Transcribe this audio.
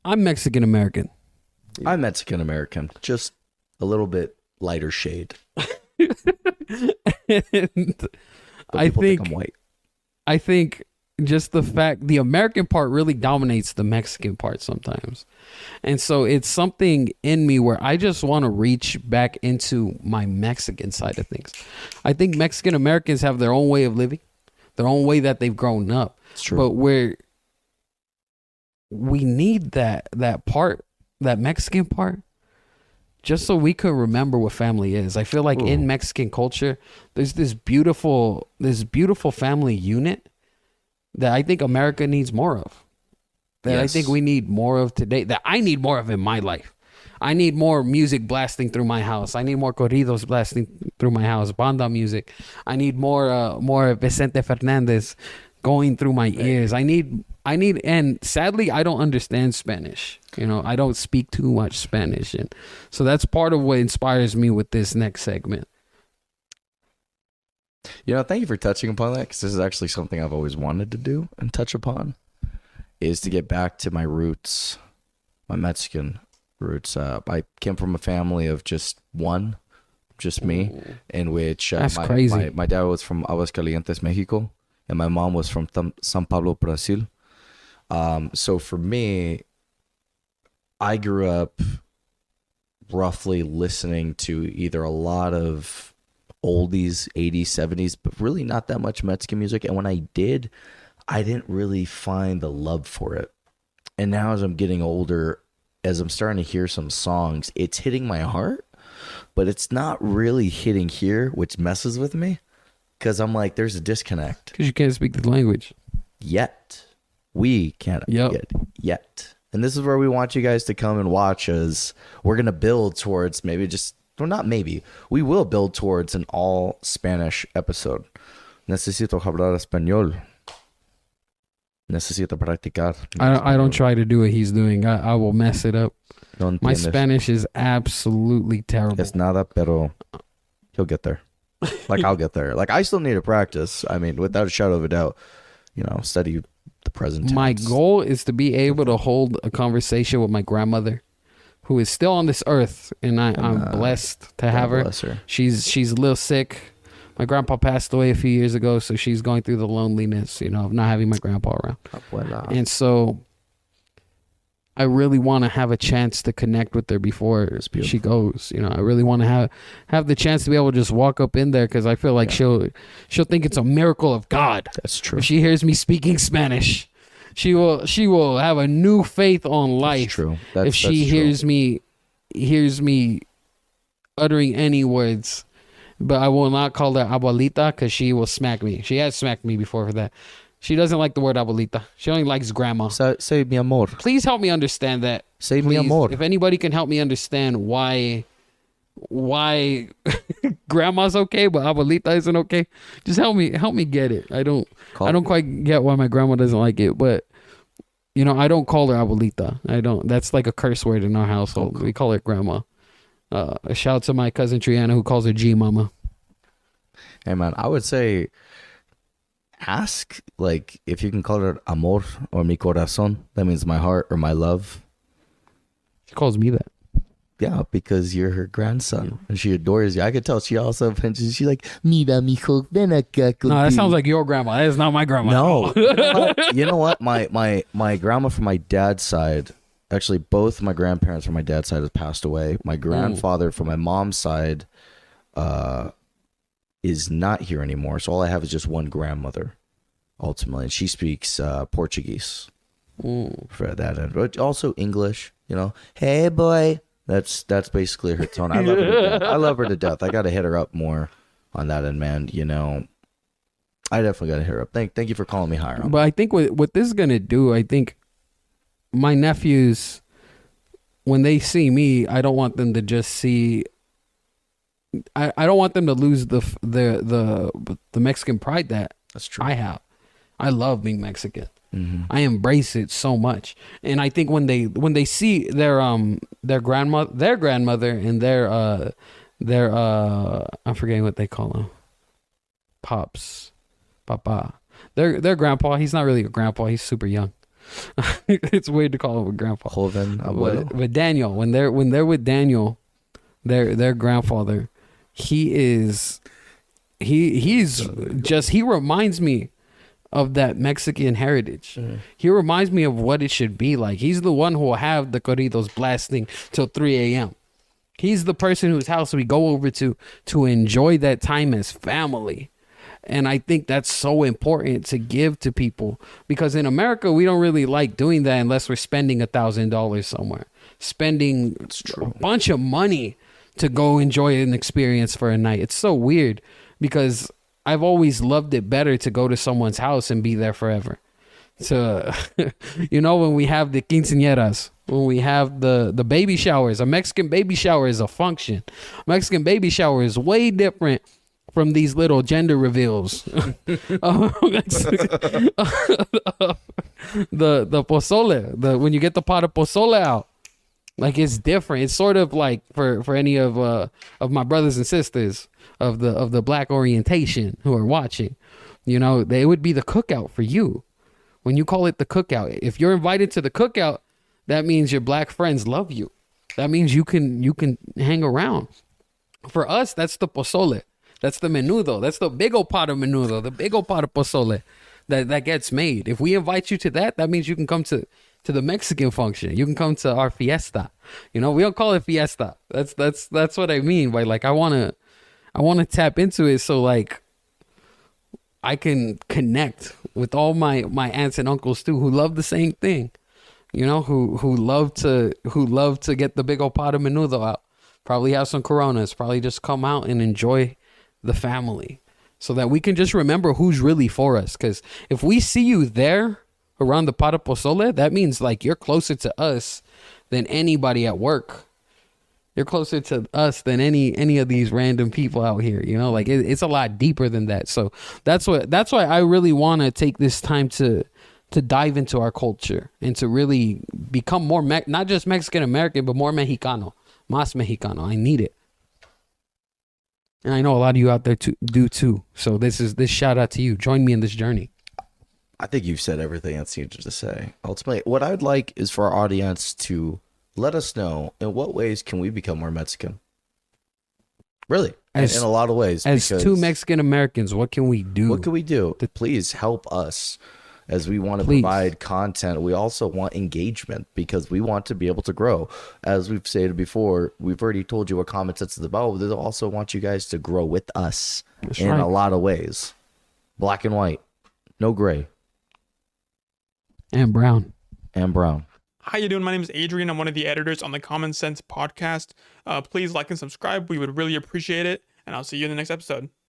I'm Mexican American. I'm Mexican American, just a little bit lighter shade. And But I people think I'm white. I think just the American part really dominates the Mexican part sometimes. And so it's something in me where I just want to reach back into my Mexican side of things. I think Mexican Americans have their own way of living, their own way that they've grown up. It's true. But we need that part, that Mexican part, just so we could remember what family is. I feel like in Mexican culture, there's this beautiful family unit that I think America needs more of. That I think we need more of today. That I need more of in my life. I need more music blasting through my house. I need more corridos blasting through my house. Banda music. I need more Vicente Fernandez going through my ears. I need, and sadly, I don't understand Spanish. You know, I don't speak too much Spanish, and so that's part of what inspires me with this next segment. You know, thank you for touching upon that, because this is actually something I've always wanted to do and touch upon, is to get back to my roots, my Mexican roots. I came from a family of just me, in which That's crazy. My dad was from Aguascalientes, Mexico, and my mom was from San Pablo, Brazil. So for me, I grew up roughly listening to either a lot of oldies, 80s, 70s, but really not that much Mexican music. And when I did, I didn't really find the love for it. And now as I'm getting older, as I'm starting to hear some songs, it's hitting my heart, but it's not really hitting here, which messes with me, because I'm like, there's a disconnect. Because you can't speak the language. Yet. We can't yet. And this is where we want you guys to come and watch us. We're going to build towards we will build towards an all Spanish episode. Necesito hablar español. Necesito practicar. I don't try to do what he's doing. I will mess it up. No My entiendes. Spanish is absolutely terrible. Es nada, pero he'll get there. Like, I'll get there. Like, I still need to practice. I mean, without a shadow of a doubt, study the present tense. My goal is to be able to hold a conversation with my grandmother, who is still on this earth, and I'm blessed to have her. Bless her. She's a little sick. My grandpa passed away a few years ago, so she's going through the loneliness, of not having my grandpa around. Abuela. And so I really want to have a chance to connect with her before she goes. I really want to have the chance to be able to just walk up in there, because I feel like she'll think it's a miracle of God. That's true. If she hears me speaking Spanish, she will have a new faith on life. That's true. If she hears me uttering any words. But I will not call her abuelita, because she will smack me. She has smacked me before for that. She doesn't like the word abuelita. She only likes grandma. Say mi amor. Please help me understand that. Say Please, mi amor. if anybody can help me understand why grandma's okay but abuelita isn't okay, just help me get it. I don't quite get why my grandma doesn't like it, but I don't call her abuelita. That's like a curse word in our household. We call her grandma. A shout out to my cousin Triana, who calls her G Mama. Hey man, I would say ask, like, if you can call her amor or mi corazón. That means my heart or my love. She calls me that. Yeah, because you're her grandson and she adores you. I could tell she also she's like, mira mijo, ven acá contigo. No, that sounds like your grandma. That is not my grandma. No. You know what? My grandma from my dad's side, actually both my grandparents from my dad's side have passed away. My grandfather from my mom's side is not here anymore. So all I have is just one grandmother, ultimately. And she speaks Portuguese for that end. But also English, Hey boy. That's basically her tone. I love her to death. I got to hit her up more on that end, man. I definitely got to hit her up. Thank you for calling me Hiram. But I think what this is going to do, I think my nephews, when they see me, I don't want them to just see. I don't want them to lose the Mexican pride that That's true. I have. I love being Mexican. Mm-hmm. I embrace it so much, and I think when they see their grandmother and their I'm forgetting what they call them, papa, their grandpa. He's not really a grandpa. He's super young. It's weird to call him a grandpa. Joven abuelo. But Daniel, when they're with Daniel, their grandfather, he's just, he reminds me of that Mexican heritage. He reminds me of what it should be like. He's the one who will have the corridos blasting till 3 a.m. He's the person whose house we go over to enjoy that time as family. And I think that's so important to give to people, because in America, we don't really like doing that unless we're spending $1,000 somewhere, spending a bunch of money to go enjoy an experience for a night. It's so weird, because I've always loved it better to go to someone's house and be there forever. So, when we have the quinceañeras, when we have the baby showers, a Mexican baby shower is a function. Mexican baby shower is way different from these little gender reveals. The pozole, when you get the pot of pozole out, like, it's different. It's sort of like for any of my brothers and sisters of the black orientation who are watching, they would be the cookout for you. When you call it the cookout, if you're invited to the cookout, that means your black friends love you. That means you can hang around. For us, that's the pozole. That's the menudo. That's the big old pot of menudo, the big old pot of pozole that gets made. If we invite you to that, that means you can come to the Mexican function. You can come to our fiesta. We don't call it fiesta. That's what I mean by, like, I want to tap into it, so, like, I can connect with all my aunts and uncles too, who love the same thing. Who love to get the big old pot of menudo out. Probably have some Coronas. Probably just come out and enjoy the family, so that we can just remember who's really for us. Because if we see you there around the pot of pozole, that means, like, you're closer to us than anybody at work. You're closer to us than any of these random people out here. Like, it's a lot deeper than that. So that's why I really want to take this time to dive into our culture and to really become more not just Mexican American, but more Mexicano, más Mexicano. I need it. And I know a lot of you out there do too. So this shout out to you. Join me in this journey. I think you've said everything that's needed to say. Ultimately, what I'd like is for our audience to let us know, in what ways can we become more Mexican? Really, in a lot of ways. As two Mexican Americans, what can we do? What can we do? Please help us. As we want to provide content, we also want engagement, because we want to be able to grow. As we've stated before, we've already told you what Common Sense is about. We also want you guys to grow with us a lot of ways. Black and white, no gray. And brown. How you doing? My name is Adrian. I'm one of the editors on the Common Sense podcast. Please like and subscribe. We would really appreciate it. And I'll see you in the next episode.